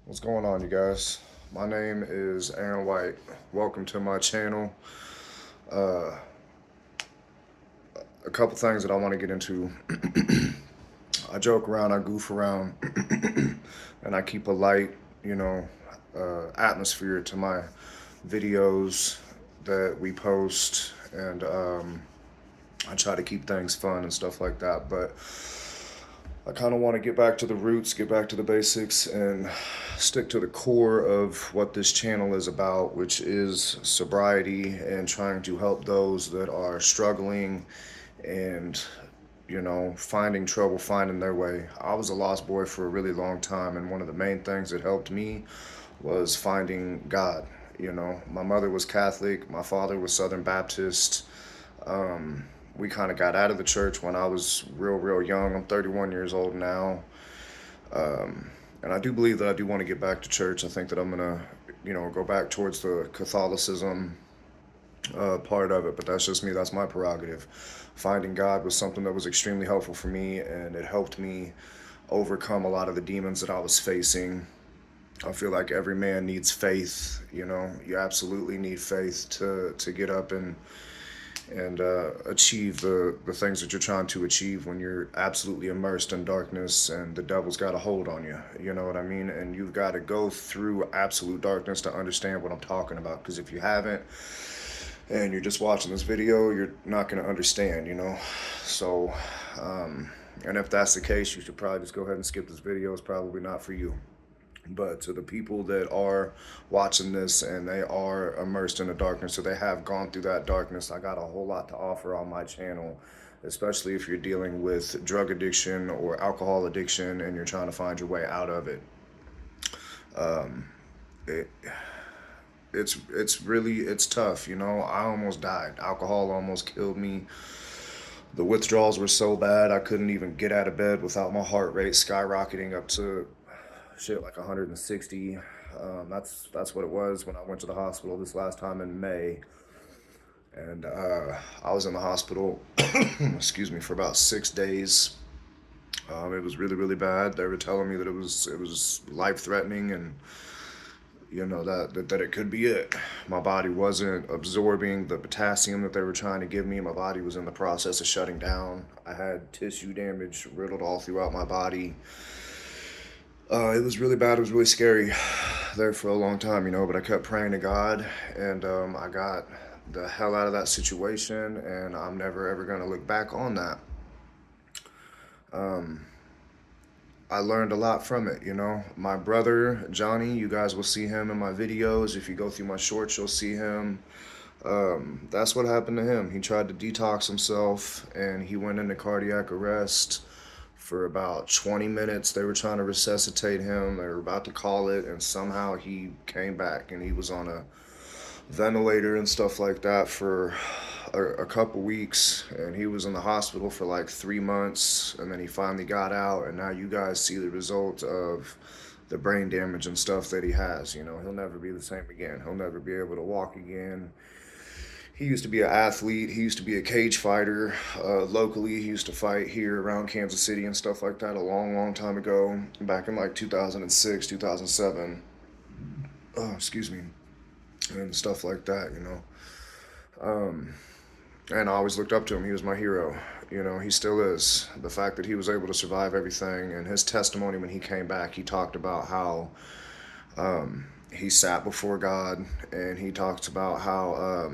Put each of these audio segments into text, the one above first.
What's going on, you guys? My name is Aaron White. Welcome to my channel. Uh, a couple things that I want to get into. I joke around, I goof around, and I keep a light, atmosphere to my videos that we post, and I try to keep things fun and stuff like that. But I kind of want to get back to the roots, get back to the basics, and stick to the core of what this channel is about, which is sobriety and trying to help those that are struggling and, finding trouble, finding their way. I was a lost boy for a really long time, and one of the main things that helped me was finding God. My mother was Catholic, my father was Southern Baptist. We kind of got out of the church when I was real young. I'm 31 years old now. And I do believe that I do want to get back to church. I think that I'm going to, go back towards the Catholicism part of it, but that's just me. That's my prerogative. Finding God was something that was extremely helpful for me, and it helped me overcome a lot of the demons that I was facing. I feel like every man needs faith. You absolutely need faith to get up and achieve the things that you're trying to achieve when you're absolutely immersed in darkness and the devil's got a hold on you. You know what I mean? And you've got to go through absolute darkness to understand what I'm talking about. Because if you haven't and you're just watching this video, you're not going to understand. So, and if that's the case, you should probably just go ahead and skip this video. It's probably not for you. But to the people that are watching this and they are immersed in the darkness, so they have gone through that darkness, I got a whole lot to offer on my channel, especially if you're dealing with drug addiction or alcohol addiction and you're trying to find your way out of it. It it's tough. I almost died. Alcohol almost killed me. The withdrawals were so bad I couldn't even get out of bed without my heart rate skyrocketing up to shit like 160. That's what it was when I went to the hospital this last time in May, and I was in the hospital, excuse me, for about 6 days. It was really bad. They were telling me that it was life threatening, and that it could be it. My body wasn't absorbing the potassium that they were trying to give me. My body was in the process of shutting down. I had tissue damage riddled all throughout my body. It was really bad. It was really scary there for a long time, but I kept praying to God, and I got the hell out of that situation, and I'm never ever going to look back on that. I learned a lot from it. My brother, Johnny, you guys will see him in my videos. If you go through my shorts, you'll see him. That's what happened to him. He tried to detox himself, and he went into cardiac arrest for about 20 minutes. They were trying to resuscitate him. They were about to call it, and somehow he came back, and he was on a ventilator and stuff like that for a couple weeks, and he was in the hospital for like 3 months, and then he finally got out, and now you guys see the result of the brain damage and stuff that he has. He'll never be the same again. He'll never be able to walk again. He used to be an athlete. He used to be a cage fighter locally. He used to fight here around Kansas City and stuff like that a long time ago, back in like 2006, 2007. Excuse me, and stuff like that. And I always looked up to him. He was my hero. He still is. The fact that he was able to survive everything, and his testimony when he came back, he talked about how he sat before God, and he talked about how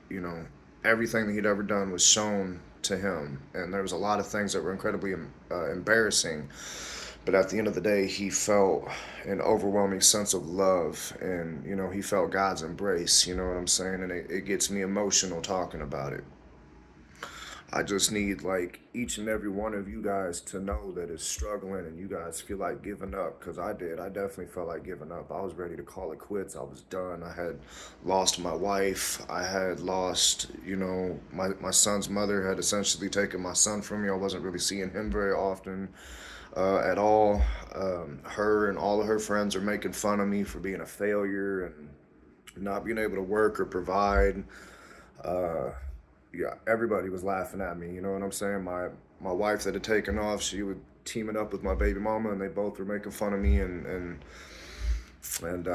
you know, everything that he'd ever done was shown to him, and there was a lot of things that were incredibly embarrassing. But at the end of the day, he felt an overwhelming sense of love, and he felt God's embrace. You know what I'm saying? And it gets me emotional talking about it. I just need like each and every one of you guys to know that is struggling and you guys feel like giving up, because I did. I definitely felt like giving up. I was ready to call it quits. I was done. I had lost my wife. I had lost, my son's mother had essentially taken my son from me. I wasn't really seeing him very often at all. Her and all of her friends are making fun of me for being a failure and not being able to work or provide. Uh, yeah, everybody was laughing at me. You know what I'm saying? My wife that had taken off, she was teaming up with my baby mama, and they both were making fun of me. And And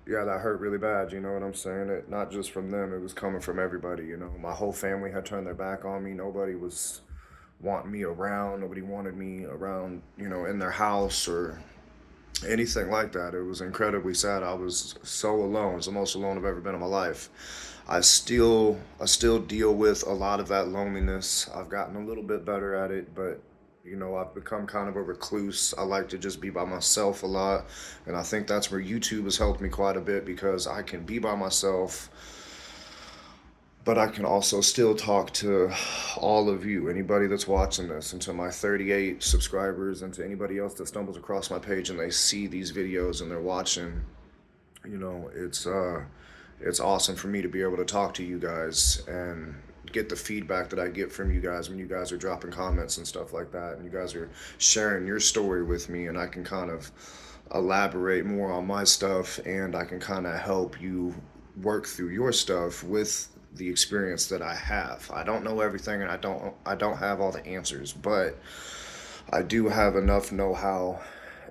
yeah, that hurt really bad, you know what I'm saying? It not just from them, it was coming from everybody, you know. My whole family had turned their back on me. Nobody was wanting me around. Nobody wanted me around, you know, in their house or anything like that. It was incredibly sad. I was so alone. It's the most alone I've ever been in my life. I still deal with a lot of that loneliness. I've gotten a little bit better at it, but you know, I've become kind of a recluse. I like to just be by myself a lot, and I think that's where YouTube has helped me quite a bit because I can be by myself, but I can also still talk to all of you, anybody that's watching this, and to my 38 subscribers, and to anybody else that stumbles across my page and they see these videos and they're watching. You know, it's awesome for me to be able to talk to you guys and get the feedback that I get from you guys when you guys are dropping comments and stuff like that, and you guys are sharing your story with me, and I can kind of elaborate more on my stuff, and I can kind of help you work through your stuff with the experience that I have. I don't know everything, and I don't have all the answers, but I do have enough know-how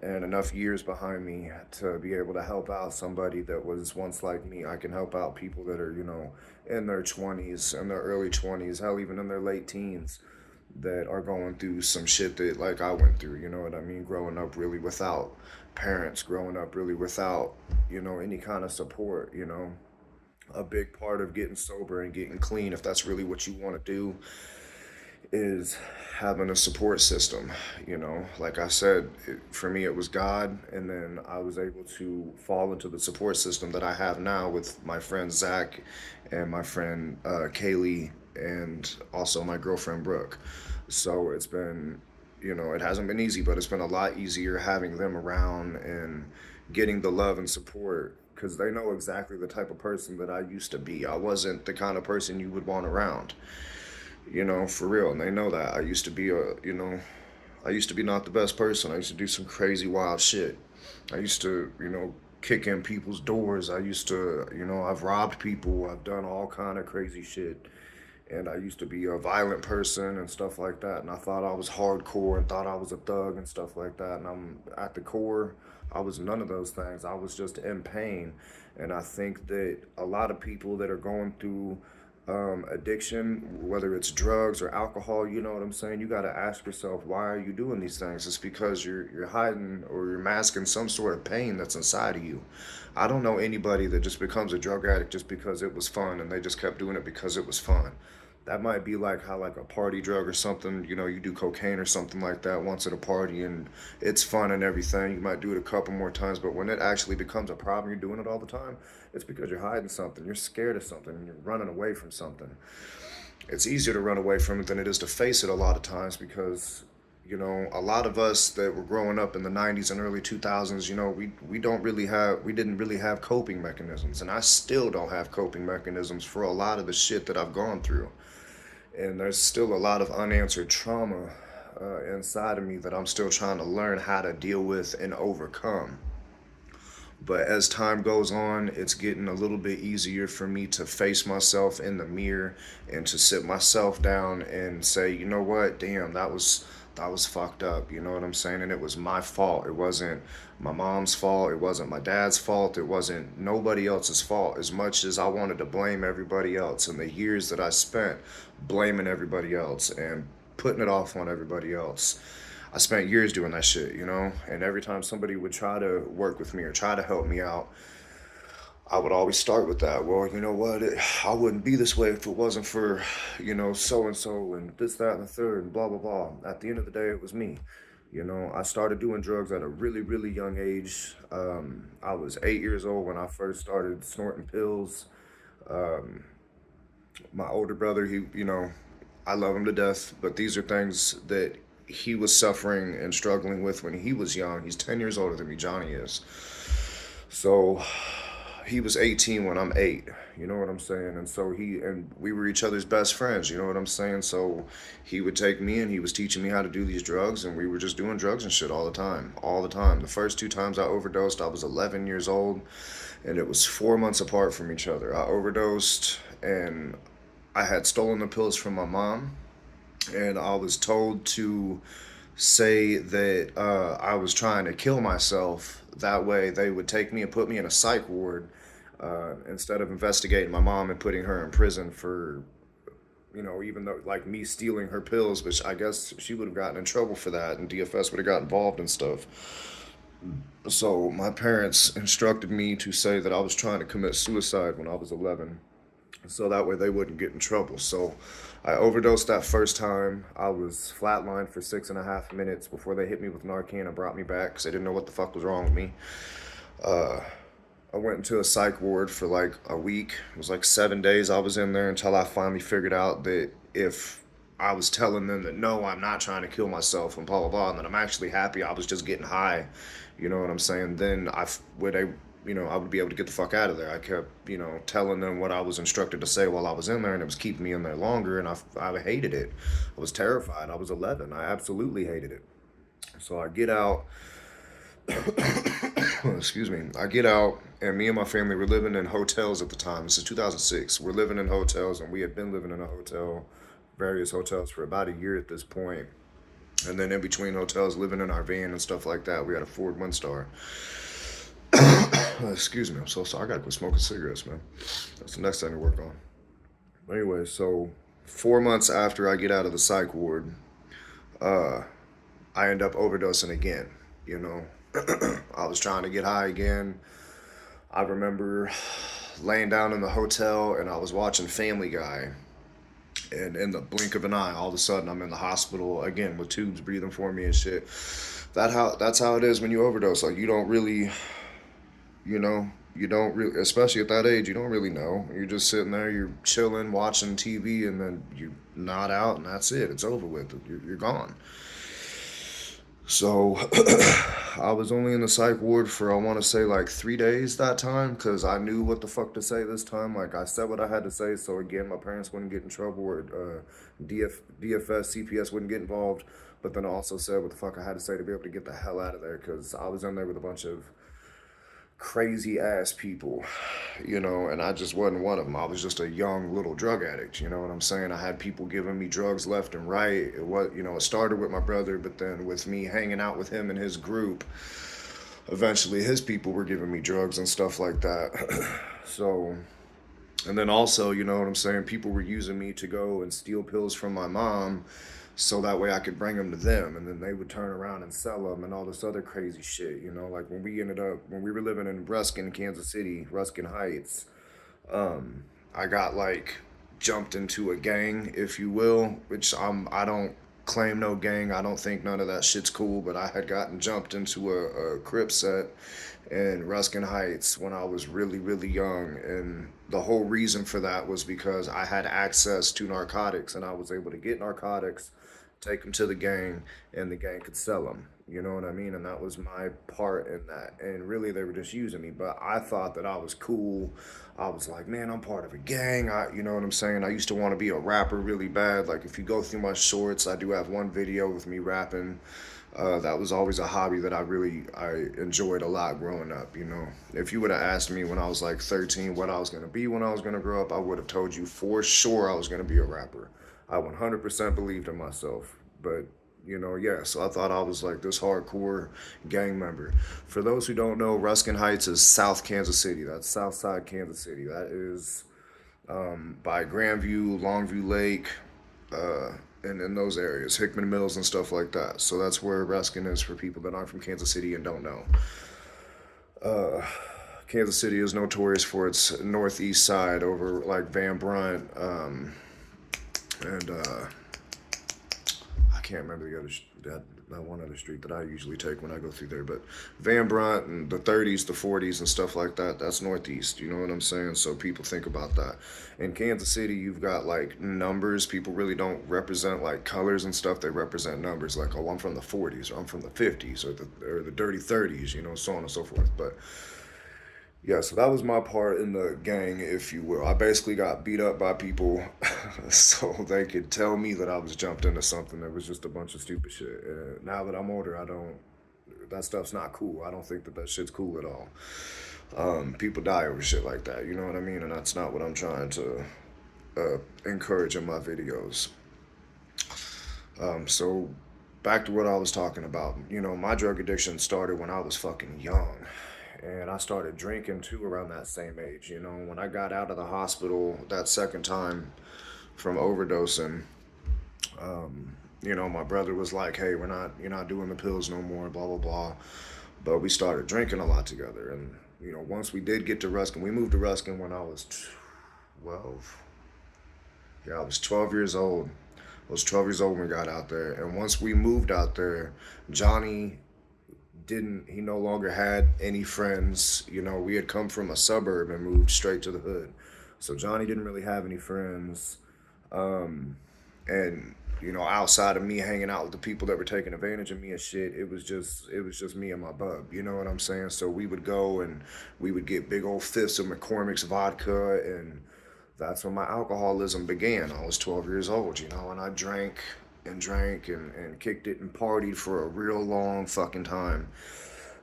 and enough years behind me to be able to help out somebody that was once like me. I can help out people that are, you know, in their 20s, in their early 20s, hell, even in their late teens, that are going through some shit that, like, I went through, you know what I mean? Growing up really without parents, growing up really without, you know, any kind of support, you know. A big part of getting sober and getting clean, if that's really what you want to do, is having a support system. You know, like I said, for me it was God, and then I was able to fall into the support system that I have now with my friend Zach and my friend Kaylee, and also my girlfriend Brooke. So it's been, you know, it hasn't been easy, but it's been a lot easier having them around and getting the love and support because they know exactly the type of person that I used to be. I wasn't the kind of person you would want around, you know, for real. And they know that. I used to be I used to be not the best person. I used to do some crazy wild shit. I used to, you know, kick in people's doors. I used to, you know, I've robbed people. I've done all kind of crazy shit. And I used to be a violent person and stuff like that. And I thought I was hardcore and thought I was a thug and stuff like that. And I'm at the core, I was none of those things. I was just in pain. And I think that a lot of people that are going through addiction, whether it's drugs or alcohol, you know what I'm saying? You got to ask yourself, why are you doing these things? It's because you're hiding or you're masking some sort of pain that's inside of you. I don't know anybody that just becomes a drug addict just because it was fun and they just kept doing it because it was fun. That might be like how like a party drug or something, you know, you do cocaine or something like that once at a party and it's fun and everything. You might do it a couple more times, but when it actually becomes a problem, you're doing it all the time, it's because you're hiding something, you're scared of something, and you're running away from something. It's easier to run away from it than it is to face it a lot of times because, you know, a lot of us that were growing up in the 90s and early 2000s, you know, we didn't really have coping mechanisms, and I still don't have coping mechanisms for a lot of the shit that I've gone through. And there's still a lot of unanswered trauma inside of me that I'm still trying to learn how to deal with and overcome. But as time goes on, it's getting a little bit easier for me to face myself in the mirror and to sit myself down and say, you know what, damn, that was fucked up. You know what I'm saying? And it was my fault. It wasn't my mom's fault. It wasn't my dad's fault. It wasn't nobody else's fault. As much as I wanted to blame everybody else and the years that I spent blaming everybody else and putting it off on everybody else. I spent years doing that shit, you know? And every time somebody would try to work with me or try to help me out, I would always start with that. Well, you know what? I wouldn't be this way if it wasn't for, you know, so and so and this, that, and the third, and blah, blah, blah. At the end of the day, it was me. You know, I started doing drugs at a really, really young age. I was 8 years old when I first started snorting pills. Um, my older brother, he, you know, I love him to death, but these are things that he was suffering and struggling with when he was young. He's 10 years older than me, Johnny is. So he was 18 when I'm 8. You know what I'm saying? And so we were each other's best friends. You know what I'm saying? So he would take me and he was teaching me how to do these drugs, and we were just doing drugs and shit all the time. All the time. The first two times I overdosed, I was 11 years old, and it was 4 months apart from each other. I overdosed, and I had stolen the pills from my mom, and I was told to say that I was trying to kill myself that way they would take me and put me in a psych ward instead of investigating my mom and putting her in prison for, you know, even though like me stealing her pills, which I guess she would have gotten in trouble for that, and DFS would have got involved and stuff. So my parents instructed me to say that I was trying to commit suicide when I was 11, so that way they wouldn't get in trouble. So I overdosed that first time. I was flatlined for 6.5 minutes before they hit me with Narcan and brought me back because they didn't know what the fuck was wrong with me. Uh, I went into a psych ward for like a week. It was like 7 days I was in there until I finally figured out that if I was telling them that no, I'm not trying to kill myself and blah blah blah, and that I'm actually happy, I was just getting high. You know what I'm saying? Then I would be able to get the fuck out of there. I kept, telling them what I was instructed to say while I was in there, and it was keeping me in there longer, and I hated it. I was terrified. I was 11. I absolutely hated it. So I get out, excuse me, I get out, and me and my family were living in hotels at the time. This is 2006. We're living in hotels, and we had been living in a hotel, various hotels, for about a year at this point. And then in between hotels, living in our van and stuff like that, we had a Ford Windstar. Excuse me, I'm so sorry. I gotta quit smoking cigarettes, man. That's the next thing to work on. Anyway, so 4 months after I get out of the psych ward, uh, I end up overdosing again. You know, I was trying to get high again. I remember laying down in the hotel and I was watching Family Guy. And in the blink of an eye, all of a sudden I'm in the hospital again with tubes breathing for me and shit. That's how it is when you overdose. Like you don't really, especially at that age, you don't really know. You're just sitting there, you're chilling, watching TV, and then you nod out, and that's it. It's over with. You're gone. So I was only in the psych ward for, I want to say, like 3 days that time because I knew what the fuck to say this time. Like, I said what I had to say, so again, my parents wouldn't get in trouble, or DFS, CPS wouldn't get involved. But then I also said what the fuck I had to say to be able to get the hell out of there because I was in there with a bunch of crazy ass people, and I just wasn't one of them. I was just a young little drug addict, you know what I'm saying? I had people giving me drugs left and right. It started with my brother, but then with me hanging out with him and his group, eventually his people were giving me drugs and stuff like that. So, and then also, you know what I'm saying? People were using me to go and steal pills from my mom so that way I could bring them to them, and then they would turn around and sell them and all this other crazy shit. Like when we were living in Ruskin, Kansas City, Ruskin Heights, I got like jumped into a gang, if you will, which I don't claim no gang. I don't think none of that shit's cool, but I had gotten jumped into a Crip set in Ruskin Heights when I was really, really young. And the whole reason for that was because I had access to narcotics and I was able to get narcotics, take them to the gang, and the gang could sell them. You know what I mean? And that was my part in that. And really, they were just using me. But I thought that I was cool. I was like, man, I'm part of a gang. You know what I'm saying? I used to want to be a rapper really bad. Like, if you go through my shorts, I do have one video with me rapping. That was always a hobby that I enjoyed a lot growing up. If you would have asked me when I was like 13 what I was gonna be when I was gonna grow up, I would have told you for sure I was gonna be a rapper. I 100% believed in myself. But yeah, so I thought I was like this hardcore gang member. For those who don't know, Ruskin Heights is South Kansas City. That's South Side Kansas City. That is by Grandview, Longview Lake, uh, and in those areas, Hickman Mills and stuff like that. So that's where Ruskin is for people that aren't from Kansas City and don't know. Uh, Kansas City is notorious for its northeast side over like Van Brunt, and I can't remember the other that one other street that I usually take when I go through there. But Van Brunt and the 30s, the 40s, and stuff like that. That's northeast. You know what I'm saying? So people think about that. In Kansas City, you've got like numbers. People really don't represent like colors and stuff. They represent numbers. Like, oh, I'm from the 40s, or I'm from the 50s, or the dirty 30s. So on and so forth. But yeah, so that was my part in the gang, if you will. I basically got beat up by people so they could tell me that I was jumped into something that was just a bunch of stupid shit. Now that I'm older, that stuff's not cool. I don't think that shit's cool at all. People die over shit like that, you know what I mean? And that's not what I'm trying to encourage in my videos. So back to what I was talking about. You know, my drug addiction started when I was fucking young. And I started drinking too around that same age. You know, when I got out of the hospital that second time from overdosing, you know, my brother was like, "Hey, you're not doing the pills no more, blah blah blah." But we started drinking a lot together, and you know, once we did get to Ruskin, we moved to Ruskin when I was 12. Yeah, I was 12 years old. I was 12 years old when we got out there, and once we moved out there, Johnny didn't. He no longer had any friends. You know, we had come from a suburb and moved straight to the hood, so Johnny didn't really have any friends. And you know, outside of me hanging out with the people that were taking advantage of me and shit, it was just me and my bub. You know what I'm saying? So we would go and we would get big old fifths of McCormick's vodka, and that's when my alcoholism began. I was 12 years old, you know, and I drank and drank and kicked it and partied for a real long fucking time.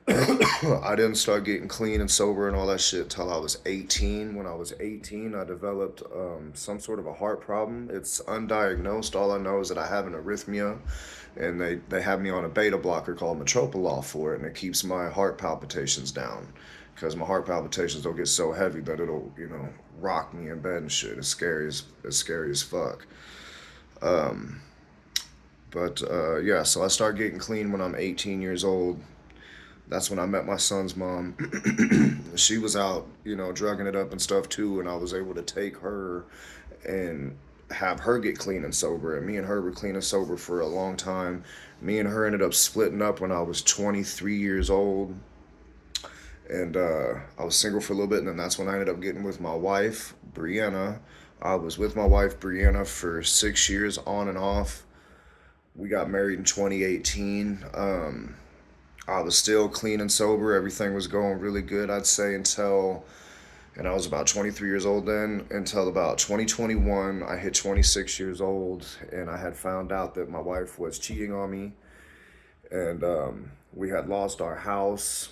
I didn't start getting clean and sober and all that shit till I was 18. When I was 18, I developed some sort of a heart problem. It's undiagnosed. All I know is that I have an arrhythmia, and they have me on a beta blocker called metoprolol for it, and it keeps my heart palpitations down. Because my heart palpitations don't get so heavy that it'll, you know, rock me in bed and shit. It's scary as fuck. But yeah, so I started getting clean when I'm 18 years old. That's when I met my son's mom. She was out, you know, drugging it up and stuff too, and I was able to take her and have her get clean and sober. And me and her were clean and sober for a long time. Me and her ended up splitting up when I was 23 years old, and I was single for a little bit, and then that's when I ended up getting with my wife, Brianna. I was with my wife, Brianna, for 6 years on and off. We got married in 2018. I was still clean and sober. Everything was going really good, I'd say, until, and I was about 23 years old then, until about 2021. I hit 26 years old, and I had found out that my wife was cheating on me, and we had lost our house.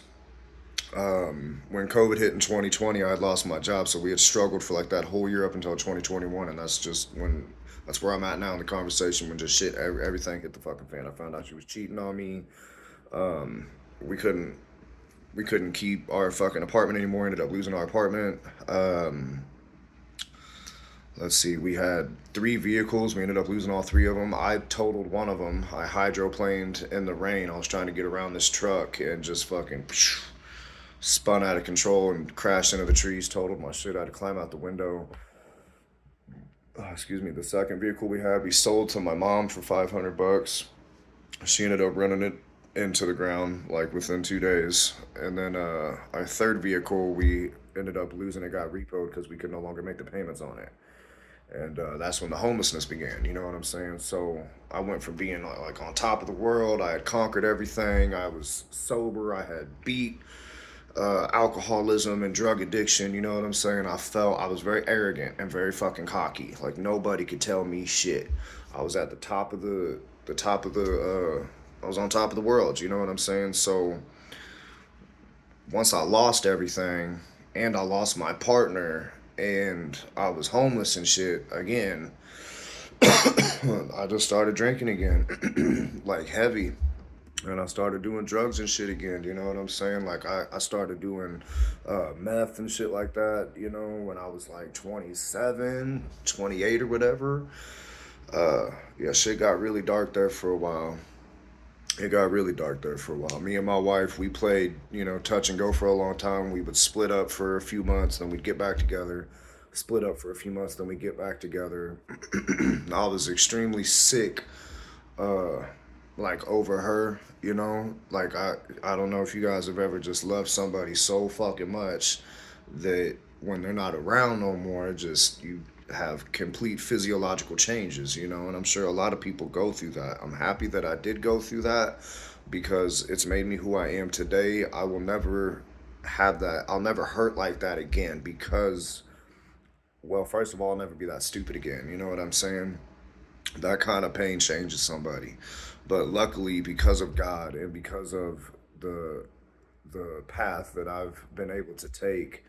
When COVID hit in 2020, I had lost my job, so we had struggled for like that whole year up until 2021, and that's where I'm at now in the conversation when just shit, everything hit the fucking fan. I found out she was cheating on me. Um, we couldn't we couldn't keep our fucking apartment anymore. Ended up losing our apartment. Let's see, we had 3 vehicles. We ended up losing all 3 of them. I totaled one of them. I hydroplaned in the rain. I was trying to get around this truck and just fucking spun out of control and crashed into the trees. Totaled my shit. I had to climb out the window. Excuse me. The second vehicle we sold to my mom for $500. She ended up running it into the ground like within 2 days. And then our third vehicle, we ended up losing. It got repoed because we could no longer make the payments on it. And that's when the homelessness began. You know what I'm saying? So I went from being like on top of the world. I had conquered everything. I was sober. I had beat alcoholism and drug addiction. You know what I'm saying? I was very arrogant and very fucking cocky. Like nobody could tell me shit. I was at the top of I was on top of the world. You know what I'm saying? So once I lost everything and I lost my partner and I was homeless and shit again, I just started drinking again, like heavy. And I started doing drugs and shit again, you know what I'm saying? Like, I started doing meth and shit like that, you know, when I was like 27, 28 or whatever. Yeah, shit got really dark there for a while. It got really dark there for a while. Me and my wife, we played, you know, touch and go for a long time. We would split up for a few months, then we'd get back together. Split up for a few months, then we get back together. I was extremely sick, uh, like over her, you know. Like I don't know if you guys have ever just loved somebody so fucking much that when they're not around no more, just you have complete physiological changes, you know. And I'm sure a lot of people go through that. I'm happy that I did go through that because it's made me who I am today. I will never have that. I'll never hurt like that again because, well, first of all, I'll never be that stupid again. You know what I'm saying? That kind of pain changes somebody. But luckily, because of God and because of the path that I've been able to take,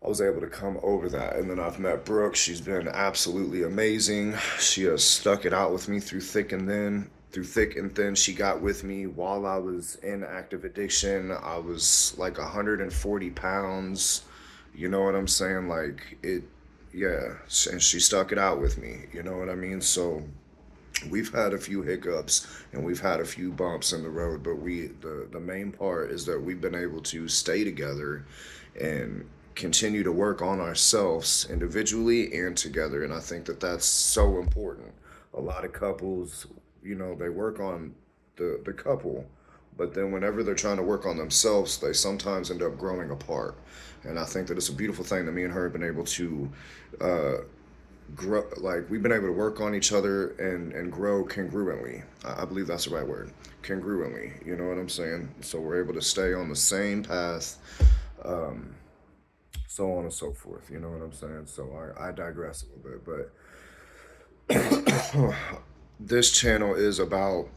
I was able to come over that. And then I've met Brooke. She's been absolutely amazing. She has stuck it out with me through thick and thin. through thick and thin, she got with me while I was in active addiction. I was like 140 pounds. You know what I'm saying? Like it, yeah. And she stuck it out with me. You know what I mean? So we've had a few hiccups and we've had a few bumps in the road, but the main part is that we've been able to stay together and continue to work on ourselves individually and together. And I think that that's so important. A lot of couples, they work on the couple, but then whenever they're trying to work on themselves, they sometimes end up growing apart. And I think that it's a beautiful thing that me and her have been able to uh, grow. Like we've been able to work on each other and grow congruently. I believe that's the right word, congruently. You know what I'm saying? So we're able to stay on the same path, um, so on and so forth. You know what I'm saying? So I digress a little bit, but this channel is about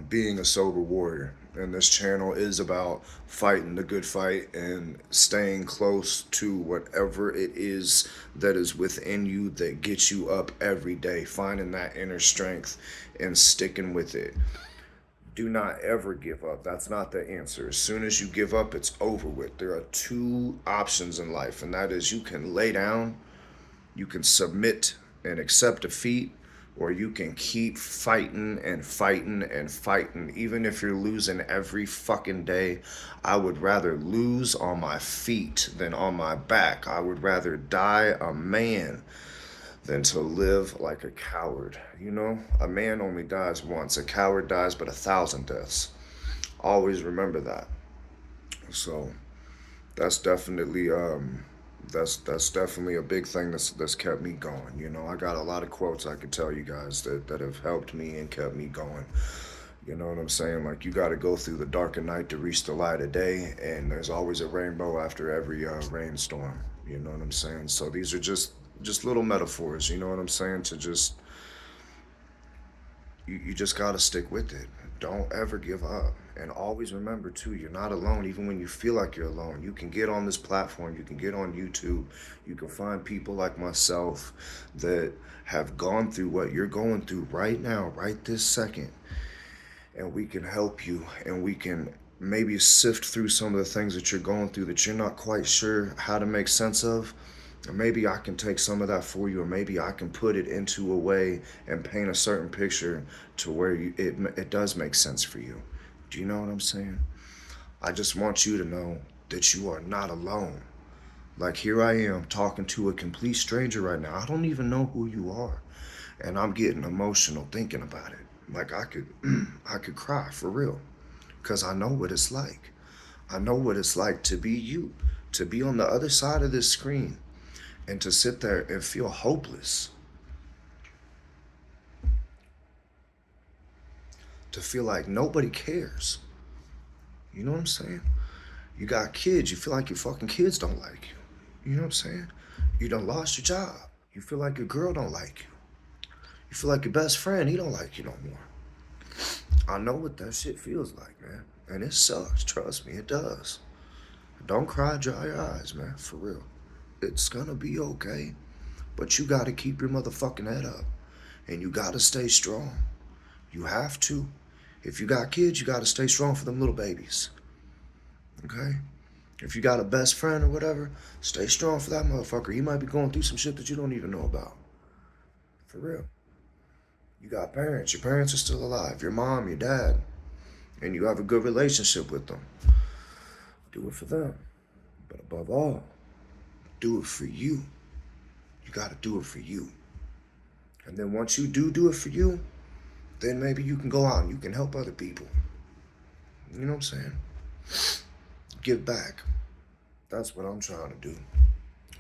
being a sober warrior. And this channel is about fighting the good fight and staying close to whatever it is that is within you that gets you up every day, finding that inner strength and sticking with it. Do not ever give up. That's not the answer. As soon as you give up, it's over with. There are two options in life, and that is you can lay down, you can submit and accept defeat, or you can keep fighting and fighting and fighting. Even if you're losing every fucking day, I would rather lose on my feet than on my back. I would rather die a man than to live like a coward. A man only dies once. A coward dies but 1,000 deaths. Always remember that. So that's definitely that's definitely a big thing that's kept me going. I got a lot of quotes I could tell you guys that have helped me and kept me going. You know what I'm saying? Like you got to go through the dark of night to reach the light of day, and there's always a rainbow after every rainstorm. You know what I'm saying? So these are just little metaphors. You know what I'm saying? To just you just got to stick with it. Don't ever give up. And always remember, too, you're not alone. Even when you feel like you're alone, you can get on this platform. You can get on YouTube. You can find people like myself that have gone through what you're going through right now, right this second. And we can help you. And we can maybe sift through some of the things that you're going through that you're not quite sure how to make sense of. Or maybe I can take some of that for you, or maybe I can put it into a way and paint a certain picture to where it does make sense for you. Do you know what I'm saying? I just want you to know that you are not alone. Like here I am talking to a complete stranger right now. I don't even know who you are. And I'm getting emotional thinking about it. Like I could I could cry for real. Because I know what it's like. I know what it's like to be you, to be on the other side of this screen and to sit there and feel hopeless. To feel like nobody cares. You know what I'm saying? You got kids, you feel like your fucking kids don't like you. You know what I'm saying? You done lost your job. You feel like your girl don't like you. You feel like your best friend, he don't like you no more. I know what that shit feels like, man. And it sucks, trust me, it does. Don't cry, dry your eyes, man, for real. It's gonna be okay. But you gotta keep your motherfucking head up. And you gotta stay strong. You have to. If you got kids, you gotta stay strong for them little babies. Okay? If you got a best friend or whatever, stay strong for that motherfucker. He might be going through some shit that you don't even know about. For real. You got parents. Your parents are still alive. Your mom, your dad. And you have a good relationship with them. Do it for them. But above all, do it for you. You got to do it for you. And then once you do it for you, then maybe you can go out and you can help other people. You know what I'm saying? Give back. That's what I'm trying to do.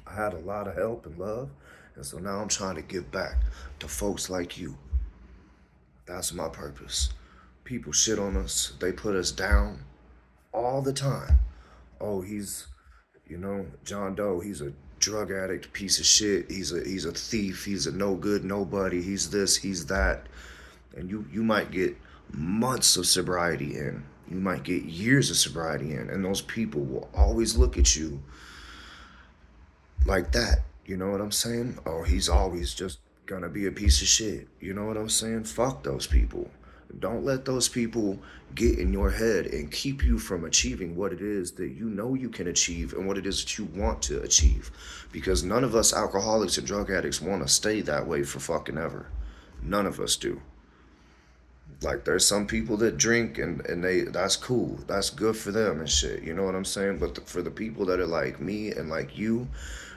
I had a lot of help and love, and so now I'm trying to give back to folks like you. That's my purpose. People shit on us. They put us down all the time. Oh, he's John Doe, he's a drug addict, piece of shit. He's a thief. He's a no good nobody. He's this, he's that. And you might get months of sobriety in. You might get years of sobriety in. And those people will always look at you like that. You know what I'm saying? Oh, he's always just, gonna be a piece of shit. You know what I'm saying? Fuck those people. Don't let those people get in your head and keep you from achieving what it is that you know you can achieve and what it is that you want to achieve. Because none of us alcoholics and drug addicts want to stay that way for fucking ever. None of us do. Like, there's some people that drink and they, that's cool, that's good for them and shit, you know what I'm saying? But for the people that are like me and like you,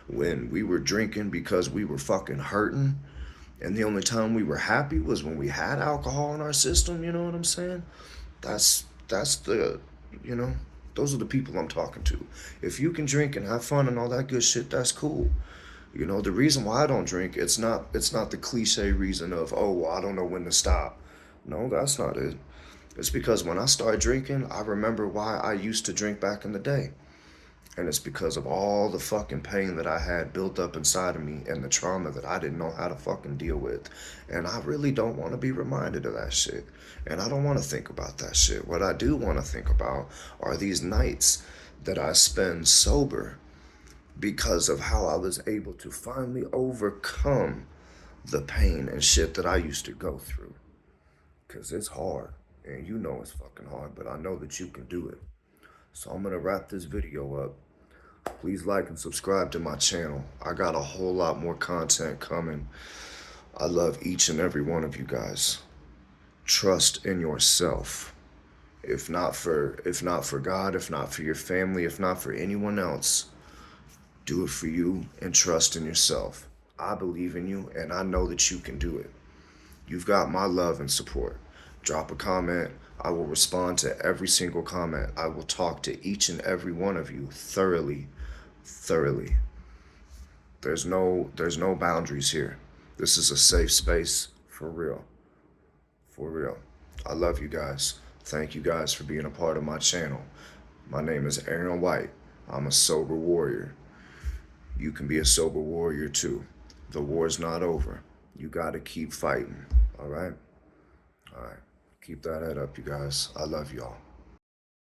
when we were drinking because we were fucking hurting, and the only time we were happy was when we had alcohol in our system, you know what I'm saying? That's the, you know, those are the people I'm talking to. If you can drink and have fun and all that good shit, that's cool. You know, the reason why I don't drink, it's not the cliche reason of, oh, well, I don't know when to stop. No, that's not it. It's because when I started drinking, I remember why I used to drink back in the day. And it's because of all the fucking pain that I had built up inside of me and the trauma that I didn't know how to fucking deal with. And I really don't want to be reminded of that shit. And I don't want to think about that shit. What I do want to think about are these nights that I spend sober because of how I was able to finally overcome the pain and shit that I used to go through. Because it's hard. And you know it's fucking hard, but I know that you can do it. So I'm going to wrap this video up. Please like and subscribe to my channel. I got a whole lot more content coming. I love each and every one of you guys. Trust in yourself. If not for God, if not for your family, if not for anyone else, do it for you and trust in yourself. I believe in you and I know that you can do it. You've got my love and support. Drop a comment. I will respond to every single comment. I will talk to each and every one of you thoroughly. There's no boundaries here. This is a safe space for real. For real. I love you guys. Thank you guys for being a part of my channel. My name is Aaron White. I'm a sober warrior. You can be a sober warrior too. The war's not over. You got to keep fighting. All right? All right. Keep that head up, you guys. I love y'all.